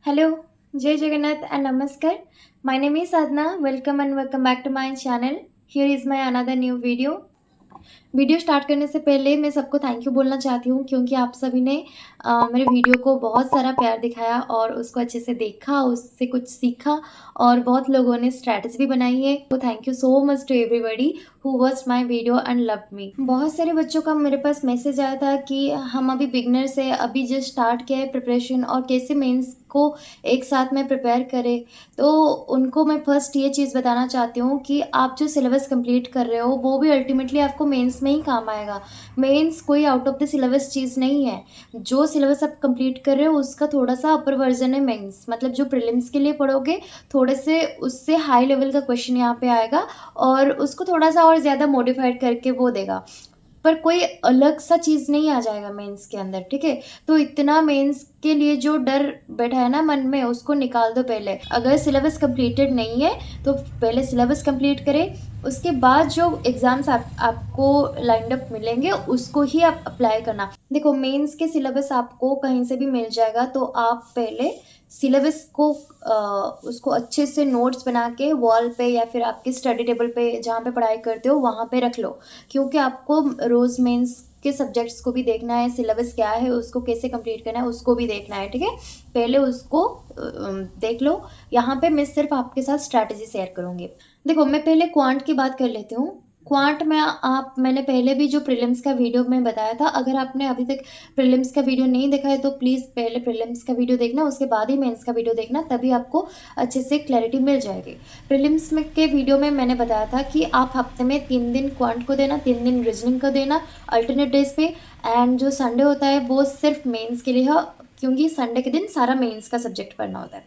Hello, Jai Jagannath and Namaskar. My name is Sadhna. Welcome and welcome back to my channel. Here is my another new video. Video start करने से पहले मैं सबको thank you बोलना चाहती हूँ क्योंकि आप सभी ने मेरे वीडियो को बहुत सारा प्यार दिखाया और उसको अच्छे से देखा, उससे कुछ सीखा और बहुत लोगों ने स्ट्रैटेजी भी बनाई है। तो thank you so much to everybody who watch my video and love me. बहुत सारे बच्चों का मेरे पास मैसेज आया था कि हम अभी बिगनर से अभी जस्ट स्टार्ट किया है प्रिपरेशन और कैसे मेंस को एक साथ में प्रिपेयर करें। तो उनको मैं फर्स्ट ये चीज़ बताना चाहती हूँ कि आप जो सिलेबस कंप्लीट कर रहे हो वो भी अल्टीमेटली आपको मेंस में ही काम आएगा। मेंस कोई आउट ऑफ द सिलेबस चीज़ नहीं है। जो सिलेबस आप कंप्लीट कर रहे हो उसका थोड़ा सा अपर वर्जन है मेंस, मतलब जो प्रीलिम्स के लिए पढ़ोगे थोड़े से उससे हाई लेवल का क्वेश्चन यहाँ पे आएगा और उसको थोड़ा सा और ज़्यादा मॉडिफाइड करके वो देगा, पर कोई अलग सा चीज़ नहीं आ जाएगा मेंस के अंदर। ठीक है, तो इतना मेंस के लिए जो डर बैठा है ना मन में उसको निकाल दो। पहले अगर सिलेबस कंप्लीटेड नहीं है तो पहले सिलेबस कंप्लीट करें, उसके बाद जो एग्ज़ाम्स आपको लाइंड अप मिलेंगे उसको ही आप अप्लाई करना। देखो, मेंस के सिलेबस आपको कहीं से भी मिल जाएगा, तो आप पहले सिलेबस को उसको अच्छे से नोट्स बना के वॉल पे या फिर आपके स्टडी टेबल पे जहाँ पे पढ़ाई करते हो वहाँ पे रख लो, क्योंकि आपको रोज़ मेंस के सब्जेक्ट्स को भी देखना है, सिलेबस क्या है उसको कैसे कंप्लीट करना है उसको भी देखना है। ठीक है, पहले उसको देख लो। यहाँ पे मैं सिर्फ आपके साथ स्ट्रैटेजी शेयर करूँगी। देखो, मैं पहले क्वांट की बात कर लेती हूँ। क्वांट में मैंने पहले भी जो प्रीलिम्स का वीडियो में बताया था, अगर आपने अभी तक प्रीलिम्स का वीडियो नहीं देखा है तो प्लीज़ पहले प्रीलिम्स का वीडियो देखना, उसके बाद ही मेंस का वीडियो देखना, तभी आपको अच्छे से क्लैरिटी मिल जाएगी। प्रीलिम्स में के वीडियो में मैंने बताया था कि आप हफ्ते में 3 दिन क्वांट को देना, 3 दिन रीजनिंग को देना अल्टरनेट डेज पे, एंड जो संडे होता है वो सिर्फ मेंस के लिए है, क्योंकि संडे के दिन सारा मेंस का सब्जेक्ट पढ़ना होता है।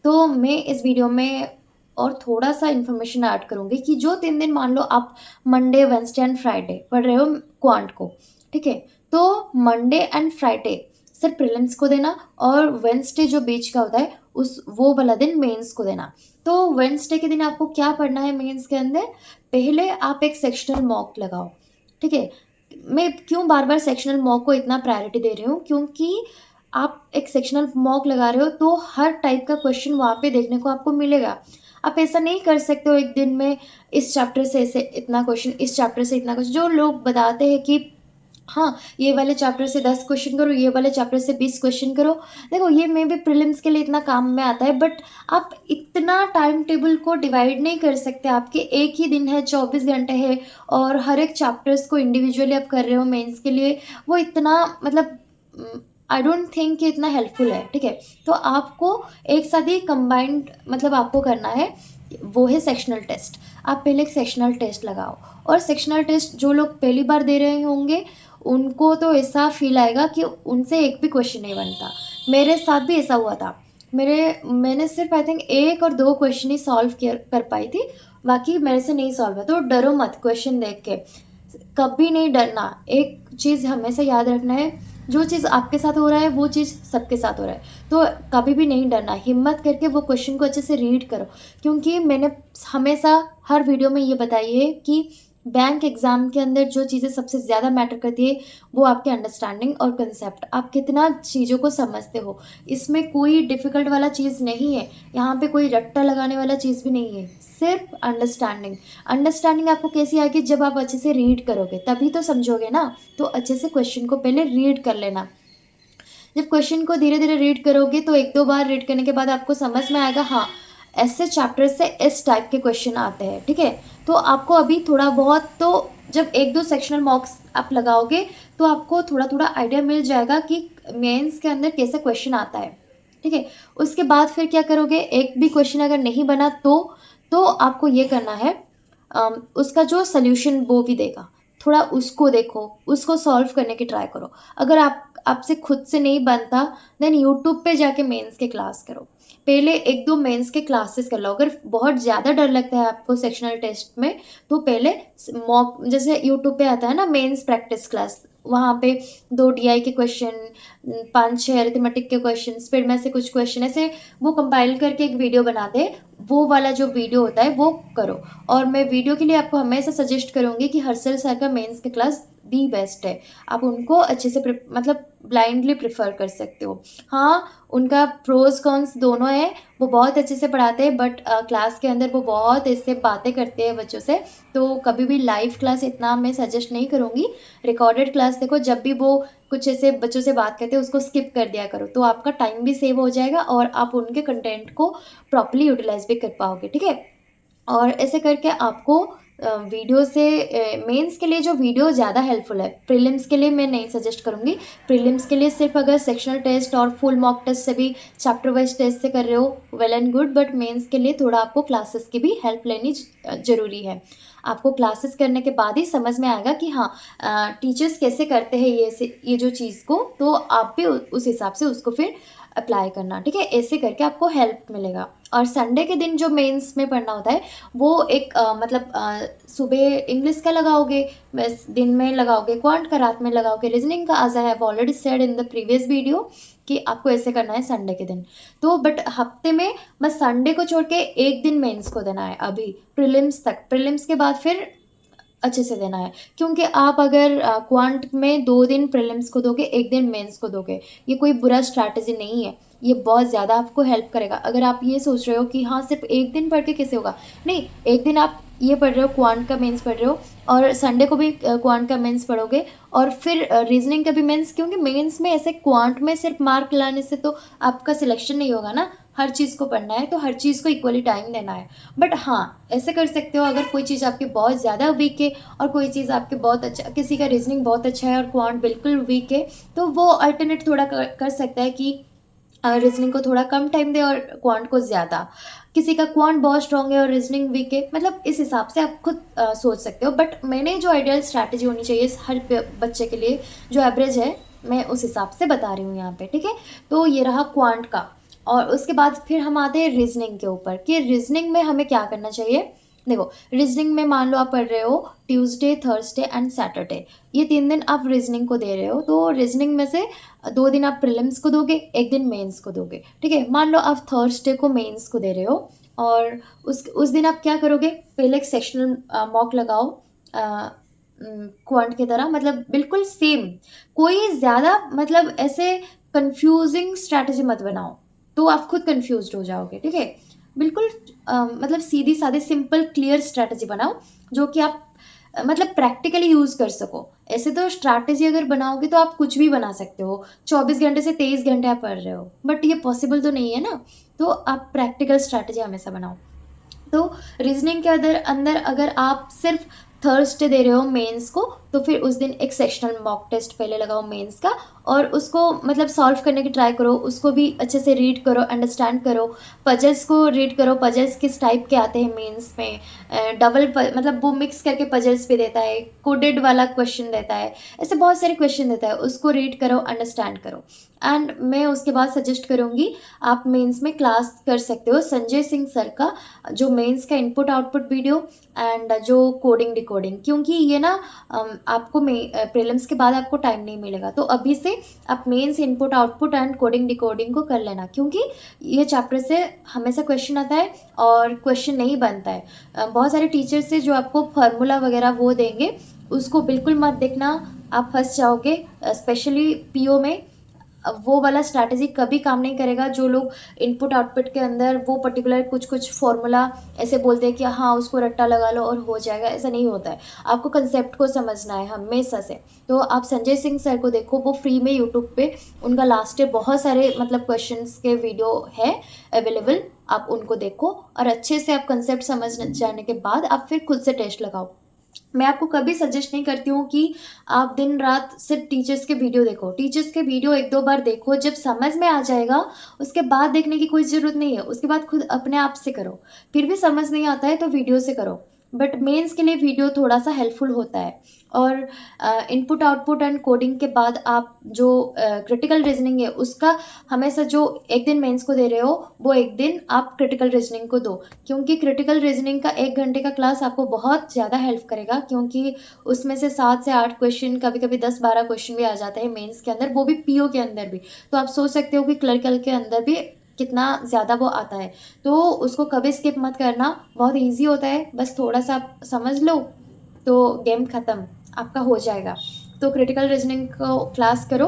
तो मैं इस वीडियो में और थोड़ा सा इन्फॉर्मेशन ऐड करूँगी कि जो 3 दिन मान लो आप मंडे, वेडनेसडे एंड फ्राइडे पढ़ रहे हो क्वांट को, ठीक है, तो मंडे एंड फ्राइडे सिर्फ प्रीलिम्स को देना और वेडनेसडे जो बीच का होता है उस वो वाला दिन मेंस को देना। तो वेडनेसडे के दिन आपको क्या पढ़ना है मेंस के अंदर, पहले आप एक सेक्शनल मॉक लगाओ। ठीक है, मैं क्यों बार बार सेक्शनल मॉक को इतना प्रायोरिटी दे रही हूँ, क्योंकि आप एक सेक्शनल मॉक लगा रहे हो तो हर टाइप का क्वेश्चन वहाँ पे देखने को आपको मिलेगा। आप ऐसा नहीं कर सकते हो एक दिन में इस चैप्टर से ऐसे इतना क्वेश्चन, इस चैप्टर से इतना क्वेश्चन। जो लोग बताते हैं कि हाँ ये वाले चैप्टर से 10 क्वेश्चन करो, ये वाले चैप्टर से 20 क्वेश्चन करो, देखो ये मे भी प्रीलिम्स के लिए इतना काम में आता है, बट आप इतना टाइम टेबल को डिवाइड नहीं कर सकते। आपके एक ही दिन है, 24 घंटे है, और हर एक चैप्टर्स को इंडिविजुअली आप कर रहे हो मेंस के लिए, वो इतना मतलब आई डोंट थिंक कि इतना हेल्पफुल है। ठीक है, तो आपको एक साथ ही कंबाइंड मतलब आपको करना है, वो है सेक्शनल टेस्ट। आप पहले एक सेक्शनल टेस्ट लगाओ, और सेक्शनल टेस्ट जो लोग पहली बार दे रहे होंगे उनको तो ऐसा फील आएगा कि उनसे एक भी क्वेश्चन नहीं बनता। मेरे साथ भी ऐसा हुआ था। मैंने सिर्फ आई थिंक 1 और 2 क्वेश्चन ही सॉल्व कर पाई थी, बाकी मेरे से नहीं सॉल्व हुआ। तो डरो मत क्वेश्चन देख के, कभी नहीं डरना। एक चीज़ हमेशा याद रखना है, जो चीज़ आपके साथ हो रहा है वो चीज़ सबके साथ हो रहा है, तो कभी भी नहीं डरना। हिम्मत करके वो क्वेश्चन को अच्छे से रीड करो, क्योंकि मैंने हमेशा हर वीडियो में ये बताई है कि बैंक एग्ज़ाम के अंदर जो चीज़ें सबसे ज़्यादा मैटर करती है वो आपके अंडरस्टैंडिंग और कंसेप्ट, आप कितना चीज़ों को समझते हो। इसमें कोई डिफ़िकल्ट वाला चीज़ नहीं है, यहाँ पे कोई रट्टा लगाने वाला चीज़ भी नहीं है, सिर्फ अंडरस्टैंडिंग। अंडरस्टैंडिंग आपको कैसी आएगी, जब आप अच्छे से रीड करोगे तभी तो समझोगे ना। तो अच्छे से क्वेश्चन को पहले रीड कर लेना। जब क्वेश्चन को धीरे धीरे रीड करोगे तो 1-2 बार रीड करने के बाद आपको समझ में आएगा, हाँ ऐसे चैप्टर से इस टाइप के क्वेश्चन आते हैं। ठीक है, तो आपको अभी थोड़ा बहुत तो जब 1-2 सेक्शनल मॉक्स आप लगाओगे तो आपको थोड़ा थोड़ा आइडिया मिल जाएगा कि मेंस के अंदर कैसे क्वेश्चन आता है। ठीक है, उसके बाद फिर क्या करोगे, एक भी क्वेश्चन अगर नहीं बना तो आपको ये करना है, उसका जो सल्यूशन वो भी देगा, थोड़ा उसको देखो, उसको सॉल्व करने की ट्राई करो। अगर आपसे खुद से नहीं बनता देन यूट्यूब पे जाके मेंस के क्लास करो। पहले 1-2 मेंस के क्लासेस कर लो। अगर बहुत ज़्यादा डर लगता है आपको सेक्शनल टेस्ट में तो पहले मॉक, जैसे यूट्यूब पे आता है ना मेंस प्रैक्टिस क्लास, वहाँ पे 2 डीआई के क्वेश्चन, 5-6 अरिथमेटिक के क्वेश्चन, फिर में से कुछ क्वेश्चन ऐसे वो कंपाइल करके एक वीडियो बना दे, वो वाला जो वीडियो होता है वो करो। और मैं वीडियो के लिए आपको हमेशा सजेस्ट करूँगी कि हर्षल सर का मेंस की क्लास दी बेस्ट है। आप उनको अच्छे से मतलब ब्लाइंडली प्रेफर कर सकते हो। हाँ, उनका प्रोज कॉन्स दोनों है। वो बहुत अच्छे से पढ़ाते हैं, बट क्लास के अंदर वो बहुत ऐसे बातें करते हैं बच्चों से, तो कभी भी लाइव क्लास इतना मैं सजेस्ट नहीं करूँगी। रिकॉर्डेड क्लास देखो, जब भी वो कुछ ऐसे बच्चों से बात करते हैं उसको स्किप कर दिया करो, तो आपका टाइम भी सेव हो जाएगा और आप उनके कंटेंट को प्रॉपर्ली यूटिलाइज भी कर पाओगे, ठीक है। और ऐसे करके आपको वीडियो से मेंस के लिए जो वीडियो ज़्यादा हेल्पफुल है, प्रीलिम्स के लिए मैं नहीं सजेस्ट करूँगी। प्रीलिम्स के लिए सिर्फ अगर सेक्शनल टेस्ट और फुल मॉक टेस्ट से भी चैप्टर वाइज टेस्ट से कर रहे हो, well and good, but mains के लिए थोड़ा आपको क्लासेस की भी हेल्प लेनी ज़रूरी है। आपको क्लासेस करने के बाद ही समझ में आएगा कि हाँ, टीचर्स कैसे करते हैं ये जो चीज़ को, तो आप भी उस हिसाब से उसको फिर अप्लाई करना, ठीक है। ऐसे करके आपको हेल्प मिलेगा। और संडे के दिन जो मेंस में पढ़ना होता है वो एक मतलब सुबह इंग्लिश का लगाओगे, बस दिन में लगाओगे क्वांट का, रात में लगाओगे रीजनिंग का, as I have already said in the previous video कि आपको ऐसे करना है संडे के दिन। तो बट हफ्ते में बस संडे को छोड़ के एक दिन मेंस को देना है अभी प्रीलिम्स तक। प्रीलिम्स के बाद फिर अच्छे से देना है, क्योंकि आप अगर क्वांट में 2 दिन प्रीलिम्स को दोगे, एक दिन मेंस को दोगे, ये कोई बुरा स्ट्रैटेजी नहीं है। ये बहुत ज़्यादा आपको हेल्प करेगा। अगर आप ये सोच रहे हो कि हाँ सिर्फ एक दिन पढ़ के कैसे होगा, नहीं, एक दिन आप ये पढ़ रहे हो, क्वांट का मेंस पढ़ रहे हो, और संडे को भी क्वांट का मेंस पढ़ोगे, और फिर रीजनिंग का भी मेंस, क्योंकि मेंस में ऐसे क्वांट में सिर्फ मार्क लाने से तो आपका सिलेक्शन नहीं होगा ना। हर चीज़ को पढ़ना है तो हर चीज़ को इक्वली टाइम देना है। बट हाँ, ऐसे कर सकते हो, अगर कोई चीज़ आपकी बहुत ज़्यादा वीक है और कोई चीज़ आपके बहुत अच्छा, किसी का रीजनिंग बहुत अच्छा है और क्वांट बिल्कुल वीक है, तो वो अल्टरनेट थोड़ा कर सकता है कि रीजनिंग को थोड़ा कम टाइम दे और क्वांट को ज़्यादा। किसी का क्वांट बहुत स्ट्रॉन्ग है और रीजनिंग वीक है, मतलब इस हिसाब से आप खुद सोच सकते हो। बट मैंने जो आइडियल स्ट्रैटेजी होनी चाहिए हर बच्चे के लिए, जो एवरेज है, मैं उस हिसाब से बता रही हूँ यहाँ पे, ठीक है। तो ये रहा क्वांट का। और उसके बाद फिर हम आते हैं रीजनिंग के ऊपर, कि रीजनिंग में हमें क्या करना चाहिए। देखो, रीजनिंग में मान लो आप पढ़ रहे हो ट्यूसडे, थर्सडे एंड सैटरडे, ये 3 दिन आप रीजनिंग को दे रहे हो, तो रीजनिंग में से 2 दिन आप प्रीलिम्स को दोगे, एक दिन मेंस को दोगे, ठीक है। मान लो आप थर्सडे को मेंस को दे रहे हो, और उस दिन आप क्या करोगे, पहले एक सेक्शनल मॉक लगाओ क्वांट की तरह, मतलब बिल्कुल सेम। कोई ज़्यादा मतलब ऐसे कंफ्यूजिंग स्ट्रैटेजी मत बनाओ, तो आप खुद कंफ्यूज्ड हो जाओगे, ठीक है। बिल्कुल मतलब सीधी सादी सिंपल क्लियर स्ट्रैटेजी बनाओ, जो कि आप मतलब प्रैक्टिकली यूज़ कर सको। ऐसे तो स्ट्रैटेजी अगर बनाओगे तो आप कुछ भी बना सकते हो, 24 घंटे से 23 घंटे आप पढ़ रहे हो, बट ये पॉसिबल तो नहीं है ना। तो आप प्रैक्टिकल स्ट्रैटेजी हमेशा बनाओ। तो रीजनिंग के अंदर अंदर अगर आप सिर्फ थर्सडे दे रहे हो मेंस को, तो फिर उस दिन एक सेक्शनल मॉक टेस्ट पहले लगाओ मेंस का, और उसको मतलब सॉल्व करने की ट्राई करो, उसको भी अच्छे से रीड करो, अंडरस्टैंड करो। पजल्स को रीड करो, पजल्स किस टाइप के आते हैं मेंस में, मतलब वो मिक्स करके पजल्स भी देता है, कोडेड वाला क्वेश्चन देता है, ऐसे बहुत सारे क्वेश्चन देता है, उसको रीड करो, अंडरस्टैंड करो। एंड मैं उसके बाद सजेस्ट करूँगी आप मेंस में क्लास कर सकते हो संजय सिंह सर का, जो मेंस का इनपुट आउटपुट वीडियो एंड जो कोडिंग डिकोडिंग, क्योंकि ये ना आपको प्रीलिम्स के बाद आपको टाइम नहीं मिलेगा, तो अभी से आप mains input output and coding decoding को कर लेना, क्योंकि ये चैप्टर से हमेशा क्वेश्चन आता है और क्वेश्चन नहीं बनता है। बहुत सारे टीचर्स से जो आपको फार्मूला वगैरह वो देंगे, उसको बिल्कुल मत देखना, आप फंस जाओगे। स्पेशली पीओ में वो वाला स्ट्रैटेजी कभी काम नहीं करेगा। जो लोग इनपुट आउटपुट के अंदर वो पर्टिकुलर कुछ कुछ फॉर्मूला ऐसे बोलते हैं कि हाँ उसको रट्टा लगा लो और हो जाएगा, ऐसा नहीं होता है। आपको कंसेप्ट को समझना है हमेशा से। तो आप संजय सिंह सर को देखो, वो फ्री में यूट्यूब पे उनका लास्ट ईयर बहुत सारे मतलब क्वेश्चंस के वीडियो है अवेलेबल, आप उनको देखो और अच्छे से आप कंसेप्ट समझ जाने के बाद आप फिर खुद से टेस्ट लगाओ। मैं आपको कभी सजेस्ट नहीं करती हूँ कि आप दिन रात सिर्फ टीचर्स के वीडियो देखो। टीचर्स के वीडियो 1-2 बार देखो, जब समझ में आ जाएगा उसके बाद देखने की कोई ज़रूरत नहीं है, उसके बाद खुद अपने आप से करो। फिर भी समझ नहीं आता है तो वीडियो से करो, बट मेंस के लिए वीडियो थोड़ा सा हेल्पफुल होता है। और इनपुट आउटपुट एंड कोडिंग के बाद आप जो क्रिटिकल रीजनिंग है उसका हमेशा जो एक दिन मेंस को दे रहे हो, वो एक दिन आप क्रिटिकल रीजनिंग को दो, क्योंकि क्रिटिकल रीजनिंग का 1 घंटे का क्लास आपको बहुत ज़्यादा हेल्प करेगा, क्योंकि उसमें से 7 से 8 क्वेश्चन, कभी कभी 10-12 क्वेश्चन भी आ जाते हैं मेंस के अंदर, वो भी पीओ के अंदर भी। तो आप सोच सकते हो कि क्लरिकल के अंदर भी कितना ज़्यादा वो आता है, तो उसको कभी स्किप मत करना, बहुत ईजी होता है, बस थोड़ा सा आप समझ लो तो गेम ख़त्म। आपका हो जाएगा। तो क्रिटिकल रीजनिंग को क्लास करो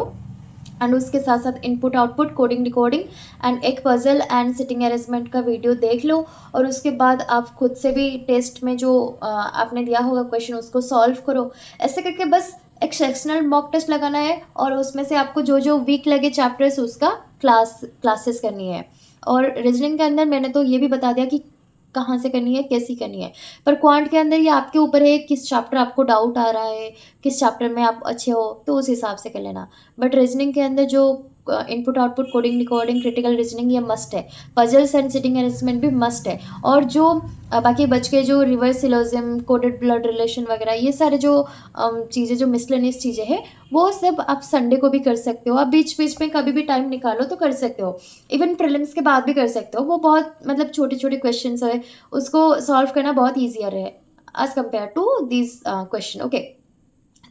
एंड उसके साथ साथ input output coding decoding and एक पजल एंड सिटिंग अरेंजमेंट का वीडियो देख लो। और उसके बाद आप खुद से भी टेस्ट में जो आपने दिया होगा क्वेश्चन उसको सॉल्व करो। ऐसे करके बस एक सेक्शनल मॉक टेस्ट लगाना है और उसमें से आपको जो जो वीक लगे चैप्टर्स उसका क्लासेस करनी है। और रीजनिंग के अंदर मैंने तो ये भी बता दिया कि कहाँ से करनी है कैसी करनी है, पर क्वांट के अंदर ये आपके ऊपर है किस चैप्टर आपको डाउट आ रहा है, किस चैप्टर में आप अच्छे हो, तो उस हिसाब से कर लेना। बट रीजनिंग के अंदर जो input output coding decoding critical reasoning ये मस्ट है। पजल्स एंड सिटिंग अरेंजमेंट भी मस्ट है। और जो बाकी बच के जो reverse syllogism coded blood relation वगैरह ये सारे जो चीज़ें जो मिसलेनियस चीज़ें हैं वो सब आप संडे को भी कर सकते हो। आप बीच बीच में कभी भी टाइम निकालो तो कर सकते हो। इवन प्रीलिम्स के बाद भी कर सकते हो। वो बहुत मतलब छोटे छोटे क्वेश्चन है, उसको सॉल्व करना बहुत ईजियर है as compare to this question. Okay,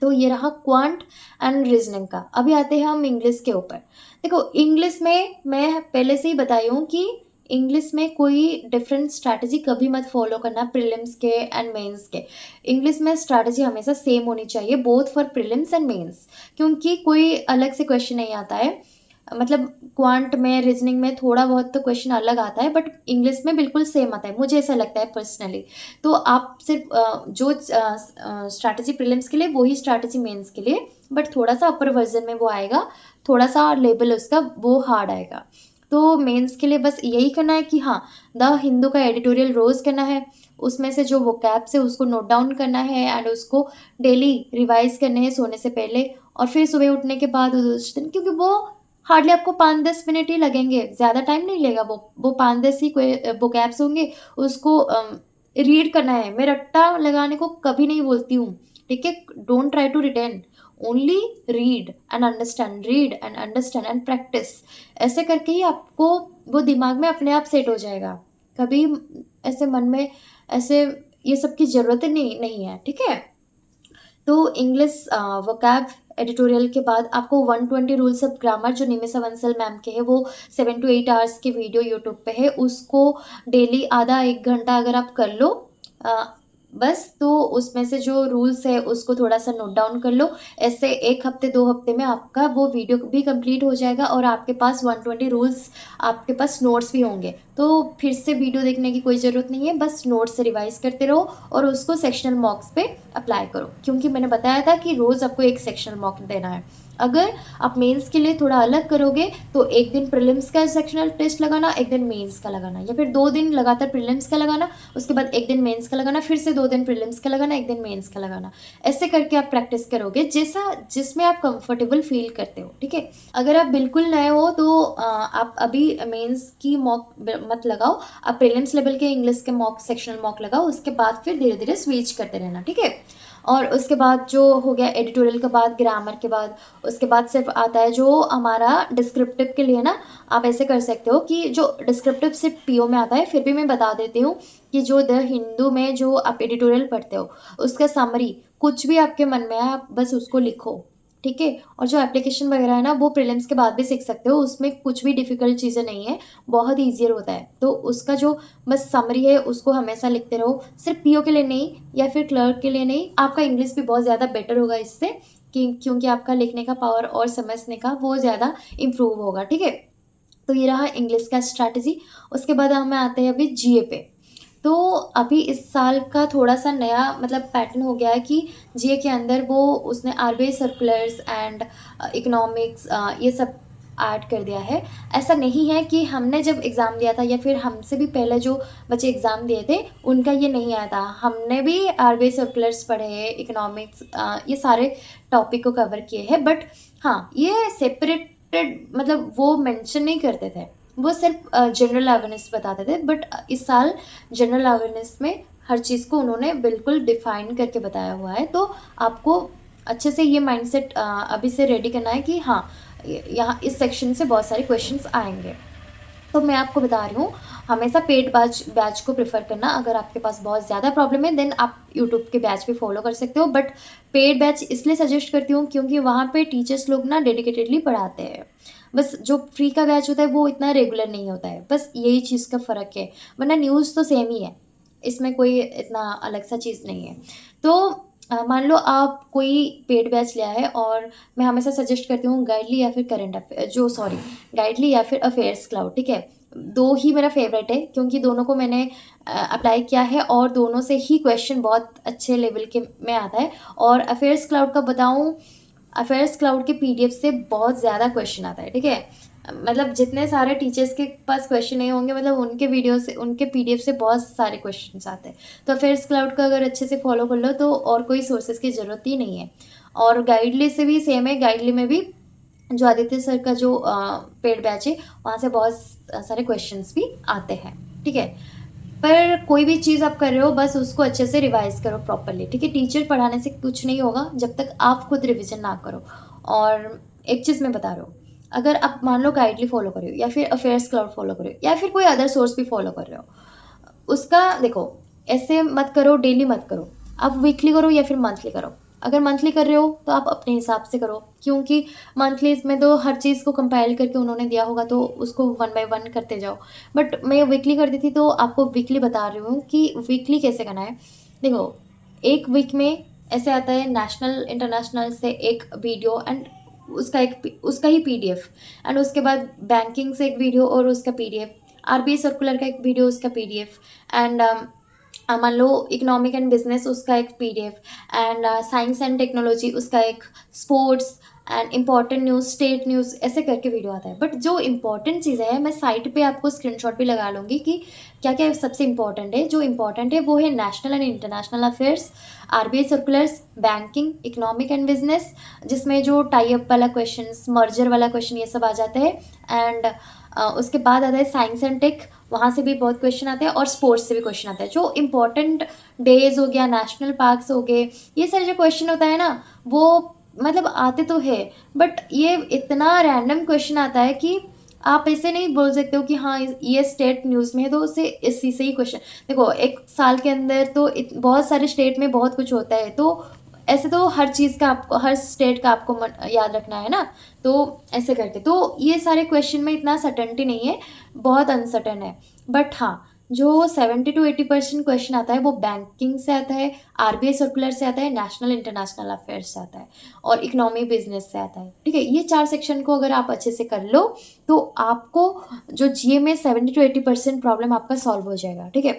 तो ये रहा क्वांट एंड रीजनिंग का। अभी आते हैं हम इंग्लिश के ऊपर। देखो इंग्लिश में मैं पहले से ही बताई हूँ कि इंग्लिश में कोई डिफरेंट स्ट्रैटेजी कभी मत फॉलो करना प्रीलिम्स के एंड मेंस के। इंग्लिश में स्ट्रैटेजी हमेशा सेम होनी चाहिए both for prelims and mains, क्योंकि कोई अलग से क्वेश्चन नहीं आता है। मतलब क्वांट में रीजनिंग में थोड़ा बहुत तो क्वेश्चन अलग आता है बट इंग्लिश में बिल्कुल सेम आता है, मुझे ऐसा लगता है पर्सनली। तो आप सिर्फ जो स्ट्रैटेजी प्रीलिम्स के लिए वही स्ट्रैटेजी मेंस के लिए, बट थोड़ा सा अपर वर्जन में वो आएगा, थोड़ा सा लेवल उसका वो हार्ड आएगा। तो मेंस के लिए बस यही करना है कि हाँ, द हिंदू का एडिटोरियल रोज करना है, उसमें से जो वो कैप्स है उसको नोट डाउन करना है एंड उसको डेली रिवाइज करने हैं सोने से पहले और फिर सुबह उठने के बाद उस दिन, क्योंकि वो हार्डली आपको 5-10 मिनट ही लगेंगे, ज़्यादा टाइम नहीं लेगा। वो 5-10 ही कोई वो कैप्स होंगे, उसको रीड करना है। मैं रट्टा लगाने को कभी नहीं बोलती हूँ, ठीक है। Don't try to retain, only read and understand and practice. ऐसे करके ही आपको वो दिमाग में अपने आप सेट हो जाएगा। कभी ऐसे मन में ऐसे ये सब की ज़रूरत नहीं है, ठीक है। तो इंग्लिश वोकैब एडिटोरियल के बाद आपको 120 रूल्स ऑफ ग्रामर जो निमिषा बंसल मैम के हैं वो 7 to 8 आवर्स की वीडियो यूट्यूब पे है, उसको डेली आधा 1 घंटा अगर आप कर लो बस, तो उसमें से जो रूल्स है उसको थोड़ा सा नोट डाउन कर लो। ऐसे 1 हफ्ते 2 हफ्ते में आपका वो वीडियो भी कंप्लीट हो जाएगा और आपके पास 120 रूल्स, आपके पास नोट्स भी होंगे। तो फिर से वीडियो देखने की कोई ज़रूरत नहीं है, बस नोट्स से रिवाइज करते रहो और उसको सेक्शनल मॉक्स पे अप्लाई करो, क्योंकि मैंने बताया था कि रोज़ आपको एक सेक्शनल मॉक देना है। अगर आप मेंस के लिए थोड़ा अलग करोगे तो एक दिन प्रीलिम्स का सेक्शनल टेस्ट लगाना, एक दिन मेंस का लगाना, या फिर 2 दिन लगातार प्रीलिम्स का लगाना, उसके बाद एक दिन मेंस का लगाना, फिर से 2 दिन प्रीलिम्स का लगाना, एक दिन मेंस का लगाना। ऐसे करके आप प्रैक्टिस करोगे जैसा जिसमें आप कंफर्टेबल फील करते हो, ठीक है। अगर आप बिल्कुल नए हो तो आप अभी मेंस की मॉक मत लगाओ, आप प्रीलिम्स लेवल के इंग्लिश के मॉक सेक्शनल मॉक लगाओ, उसके बाद फिर धीरे धीरे स्विच करते रहना, ठीक है। और उसके बाद जो हो गया एडिटोरियल के बाद ग्रामर के बाद, उसके बाद सिर्फ आता है जो हमारा डिस्क्रिप्टिव के लिए ना। आप ऐसे कर सकते हो कि जो डिस्क्रिप्टिव सिर्फ पीओ में आता है, फिर भी मैं बता देती हूँ कि जो द हिंदू में जो आप एडिटोरियल पढ़ते हो उसका समरी कुछ भी आपके मन में आए आप बस उसको लिखो, ठीक है। और जो एप्लीकेशन वगैरह है ना वो प्रीलिम्स के बाद भी सीख सकते हो, उसमें कुछ भी डिफ़िकल्ट चीज़ें नहीं है, बहुत ईजियर होता है। तो उसका जो बस समरी है उसको हमेशा लिखते रहो, सिर्फ पीओ के लिए नहीं या फिर क्लर्क के लिए नहीं, आपका इंग्लिश भी बहुत ज़्यादा बेटर होगा इससे, क्योंकि आपका लिखने का पावर और समझने का वो ज़्यादा इम्प्रूव होगा, ठीक है। तो ये रहा इंग्लिश का स्ट्रैटेजी। उसके बाद हमें आते हैं अभी जीए पे। तो अभी इस साल का थोड़ा-सा नया मतलब पैटर्न हो गया है कि जीए के अंदर वो उसने आरबीआई सर्कुलर्स एंड इकोनॉमिक्स ये सब ऐड कर दिया है। ऐसा नहीं है कि हमने जब एग्ज़ाम दिया था या फिर हमसे भी पहले जो बच्चे एग्ज़ाम दिए थे, उनका ये नहीं आया था। हमने भी आरबीआई सर्कुलर्स पढ़े हैं, इकोनॉमिक्स ये सारे टॉपिक को कवर किए हैं। बट हाँ, ये सेपरेटेड मतलब वो मेंशन नहीं करते थे। वो सिर्फ जनरल अवेयरनेस बताते थे, बट इस साल जनरल अवेयरनेस में हर चीज़ को उन्होंने बिल्कुल डिफ़ाइन करके बताया हुआ है। तो आपको अच्छे से ये माइंडसेट अभी से रेडी करना है कि हाँ, यहाँ इस सेक्शन से बहुत सारे क्वेश्चंस आएँगे। तो मैं आपको बता रही हूँ, हमेशा पेड बैच को प्रेफ़र करना। अगर आपके पास बहुत ज़्यादा प्रॉब्लम है देन आप यूट्यूब के बैच भी फ़ॉलो कर सकते हो, बट पेड बैच इसलिए सजेस्ट करती हूँ क्योंकि वहाँ पे टीचर्स लोग ना डेडिकेटेडली पढ़ाते हैं। बस जो फ्री का बैच होता है वो इतना रेगुलर नहीं होता है, बस यही चीज़ का फ़र्क है, वरना न्यूज़ तो सेम ही है, इसमें कोई इतना अलग सा चीज़ नहीं है। तो मान लो आप कोई पेड बैच लिया है, और मैं हमेशा सजेस्ट करती हूँ गाइडली या फिर करंट अफेयर, जो सॉरी गाइडली या फिर अफेयर्स क्लाउड, ठीक है। दो ही मेरा फेवरेट है, क्योंकि दोनों को मैंने अप्लाई किया है और दोनों से ही क्वेश्चन बहुत अच्छे लेवल के में आता है। और अफेयर्स क्लाउड का बताऊँ, अफेयर्स क्लाउड के पीडीएफ से बहुत ज़्यादा क्वेश्चन आता है, ठीक है। मतलब जितने सारे टीचर्स के पास क्वेश्चन नहीं होंगे, मतलब उनके वीडियो से, उनके पीडीएफ से बहुत सारे क्वेश्चन आते हैं। तो अफेयर्स क्लाउड का अगर अच्छे से फॉलो कर लो तो और कोई सोर्सेज की ज़रूरत ही नहीं है। और गाइडली से भी सेम है, गाइडली में भी जो आदित्य सर का जो पेड बैच है, वहाँ से बहुत सारे क्वेश्चंस भी आते हैं, ठीक है। पर कोई भी चीज़ आप कर रहे हो, बस उसको अच्छे से रिवाइज करो प्रॉपरली, ठीक है। टीचर पढ़ाने से कुछ नहीं होगा जब तक आप खुद रिविजन ना करो। और एक चीज़ मैं बता रहा हूँ, अगर आप मान लो गाइडली फॉलो कर रहे हो, या फिर अफेयर्स क्लाउड फॉलो कर रहे हो, या फिर कोई अदर सोर्स भी फॉलो कर रहे हो, उसका देखो, ऐसे मत करो, डेली मत करो, आप वीकली करो या फिर मंथली करो। अगर मंथली कर रहे हो तो आप अपने हिसाब से करो, क्योंकि मंथली इसमें तो हर चीज़ को कंपाइल करके उन्होंने दिया होगा, तो उसको वन बाय वन करते जाओ। बट मैं वीकली करती थी, तो आपको वीकली बता रही हूँ कि वीकली कैसे करना है। देखो, एक वीक में ऐसे आता है, नेशनल इंटरनेशनल से एक वीडियो एंड उसका ही पीडीएफ, एंड उसके बाद बैंकिंग से एक वीडियो और उसका पीडीएफ, आरबीआई सर्कुलर का एक वीडियो उसका पीडीएफ, एंड मान लो इकोनॉमिक एंड बिजनेस उसका एक PDF, and science and technology उसका एक, sports and important news, state news, ऐसे करके वीडियो आता है। बट जो इम्पॉर्टेंट चीज़ें हैं, मैं साइट पे आपको स्क्रीनशॉट भी लगा लूँगी कि क्या क्या सबसे इम्पॉर्टेंट है। जो इम्पॉर्टेंट है वो है national and international affairs, RBI circulars, banking, economic and business, जिसमें जो टाई अप वाला क्वेश्चन, मर्जर वाला क्वेश्चन, ये सब आ जाता है। एंड उसके बाद आता है साइंस एंड टेक, वहाँ से भी बहुत क्वेश्चन आते हैं, और स्पोर्ट्स से भी क्वेश्चन आता है। जो इम्पोर्टेंट डेज हो गया, नेशनल पार्क्स हो गए, ये सारे जो क्वेश्चन होता है ना, वो मतलब आते तो है, बट ये इतना रैंडम क्वेश्चन आता है कि आप ऐसे नहीं बोल सकते हो कि हाँ ये स्टेट न्यूज़ में है तो उसे इसी से ही क्वेश्चन। देखो, एक साल के अंदर तो बहुत सारे स्टेट में बहुत कुछ होता है, तो ऐसे तो हर चीज़ का आपको, हर स्टेट का आपको याद रखना है ना। तो ऐसे करके तो ये सारे क्वेश्चन में इतना सर्टेनिटी नहीं है, बहुत अनसर्टन है। बट हाँ, जो 70 to 80% क्वेश्चन आता है वो बैंकिंग से आता है, आरबीआई सर्कुलर से आता है, नेशनल इंटरनेशनल अफेयर्स से आता है, और इकोनॉमी बिजनेस से आता है, ठीक है। ये 4 सेक्शन को अगर आप अच्छे से कर लो तो आपको जो जीए में 70 to 80% प्रॉब्लम आपका सॉल्व हो जाएगा, ठीक है।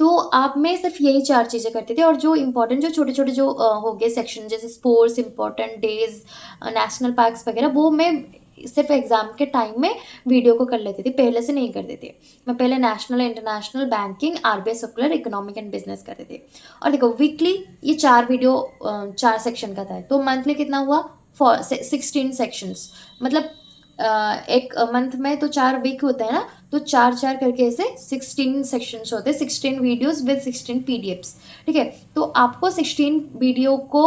तो आप मैं सिर्फ यही 4 चीज़ें करती थी, और जो इम्पोर्टेंट, जो छोटे-छोटे जो हो गए सेक्शन, जैसे sports, important days, national parks वगैरह, वो मैं सिर्फ एग्ज़ाम के टाइम में वीडियो को कर लेती थी, पहले से नहीं करती थी। मैं पहले national, international, banking, RBI circular, economic and business करती थी। और देखो, वीकली ये 4 वीडियो 4 सेक्शन का था, तो मंथली कितना हुआ, 16 सेक्शंस, मतलब एक मंथ में तो 4 वीक होते हैं ना, तो 4-4 करके ऐसे 16 सेक्शंस होते हैं, 16 वीडियोस विद 16 पीडीएफ्स, ठीक है। तो आपको 16 वीडियो को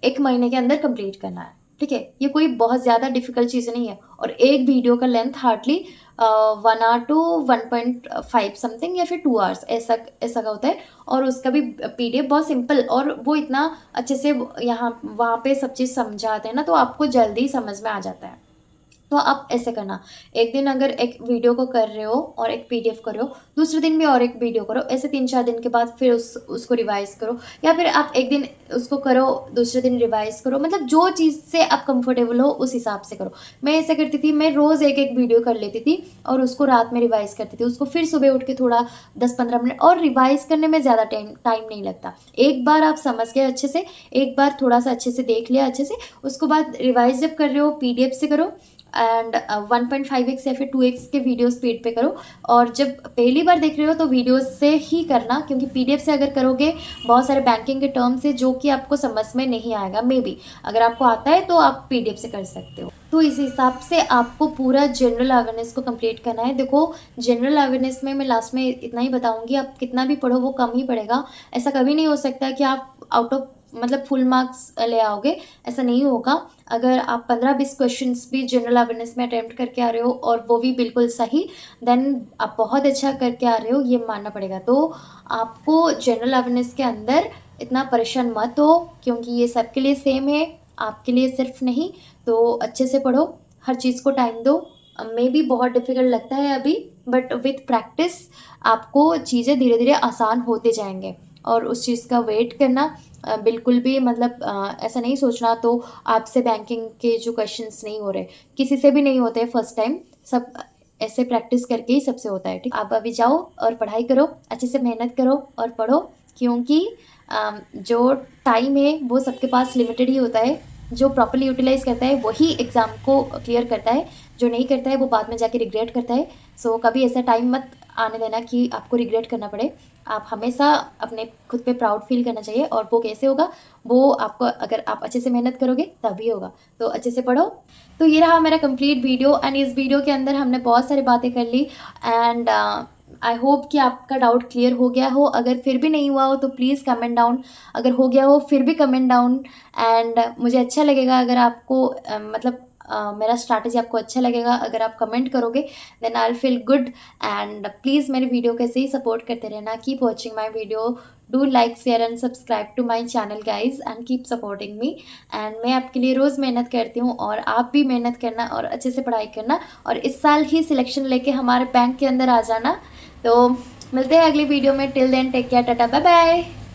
1 महीने के अंदर कंप्लीट करना है, ठीक है। ये कोई बहुत ज़्यादा डिफिकल्ट चीज़ नहीं है, और एक वीडियो का length hardly 1 hour to 1.5 something, या फिर 2 आवर्स, ऐसा ऐसा का होता है। और उसका भी पीडीएफ बहुत सिंपल, और वो इतना अच्छे से यहाँ वहाँ पे सब चीज़ समझाते हैं ना, तो आपको जल्दी समझ में आ जाता है। तो आप ऐसे करना, एक दिन अगर एक वीडियो को कर रहे हो और एक पीडीएफ कर रहे हो, दूसरे दिन भी और एक वीडियो करो, ऐसे 3-4 दिन के बाद फिर उसको रिवाइज करो, या फिर आप एक दिन उसको करो, दूसरे दिन रिवाइज करो, मतलब जो चीज़ से आप कंफर्टेबल हो उस हिसाब से करो। मैं ऐसे करती थी, मैं रोज़ एक एक वीडियो कर लेती थी और उसको रात में रिवाइज करती थी, उसको फिर सुबह उठ के थोड़ा 10-15 मिनट, और रिवाइज करने में ज़्यादा टाइम नहीं लगता। एक बार आप समझ गए अच्छे से, एक बार थोड़ा सा अच्छे से देख लिया अच्छे से, उसको बाद रिवाइज जब कर रहे हो पीडीएफ से करो, एंड 1.5x या फिर 2x के वीडियो स्पीड पे करो। और जब पहली बार देख रहे हो तो वीडियो से ही करना, क्योंकि पीडीएफ से अगर करोगे बहुत सारे बैंकिंग के टर्म्स है जो कि आपको समझ में नहीं आएगा, मे बी अगर आपको आता है तो आप पीडीएफ से कर सकते हो। तो इस हिसाब से आपको पूरा जनरल अवेयरनेस को कंप्लीट करना है। देखो, जनरल अवेयरनेस में मैं लास्ट में इतना ही बताऊंगी, आप कितना भी पढ़ो वो कम ही पड़ेगा। ऐसा कभी नहीं हो सकता कि आप आउट ऑफ मतलब फुल मार्क्स ले आओगे, ऐसा नहीं होगा। अगर आप 15-20 क्वेश्चंस भी जनरल अवेयरनेस में अटेम्प्ट करके आ रहे हो और वो भी बिल्कुल सही, देन आप बहुत अच्छा करके आ रहे हो, ये मानना पड़ेगा। तो आपको जनरल अवेयरनेस के अंदर इतना परेशान मत हो, क्योंकि ये सबके लिए सेम है, आपके लिए सिर्फ नहीं। तो अच्छे से पढ़ो, हर चीज़ को टाइम दो। मे बी बहुत डिफिकल्ट लगता है अभी, बट विथ प्रैक्टिस आपको चीज़ें धीरे धीरे आसान होते जाएंगे। और उस चीज़ का वेट करना। बिल्कुल भी मतलब ऐसा नहीं सोचना तो आपसे बैंकिंग के जो क्वेश्चंस नहीं हो रहे, किसी से भी नहीं होते फर्स्ट टाइम, सब ऐसे प्रैक्टिस करके ही सबसे होता है। ठीक, आप अभी जाओ और पढ़ाई करो, अच्छे से मेहनत करो और पढ़ो, क्योंकि जो टाइम है वो सबके पास लिमिटेड ही होता है। जो प्रॉपर्ली यूटिलाइज करता है वही एग्ज़ाम को क्लियर करता है, जो नहीं करता है वो बाद में जाके रिग्रेट करता है। सो कभी ऐसा टाइम मत आने देना कि आपको रिग्रेट करना पड़े। आप हमेशा अपने खुद पे प्राउड फील करना चाहिए, और वो कैसे होगा, वो आपको अगर आप अच्छे से मेहनत करोगे तभी होगा। तो अच्छे से पढ़ो। तो ये रहा मेरा कंप्लीट वीडियो, एंड इस वीडियो के अंदर हमने बहुत सारी बातें कर ली, एंड आई होप कि आपका डाउट क्लियर हो गया हो। अगर फिर भी नहीं हुआ हो तो प्लीज़ कमेंट डाउन, अगर हो गया हो फिर भी कमेंट डाउन। एंड मुझे अच्छा लगेगा अगर आपको मतलब मेरा स्ट्रैटेजी आपको अच्छा लगेगा अगर आप कमेंट करोगे, then I will feel good. And please मेरी वीडियो को ऐसे ही सपोर्ट करते रहना। Keep watching my video, do like share and subscribe to my channel guys, and keep supporting me. And मैं आपके लिए रोज़ मेहनत करती हूँ, और आप भी मेहनत करना और अच्छे से पढ़ाई करना, और इस साल ही सिलेक्शन लेके हमारे बैंक के अंदर आ जाना। तो मिलते हैं अगली वीडियो में। Till then take care, tata, bye bye.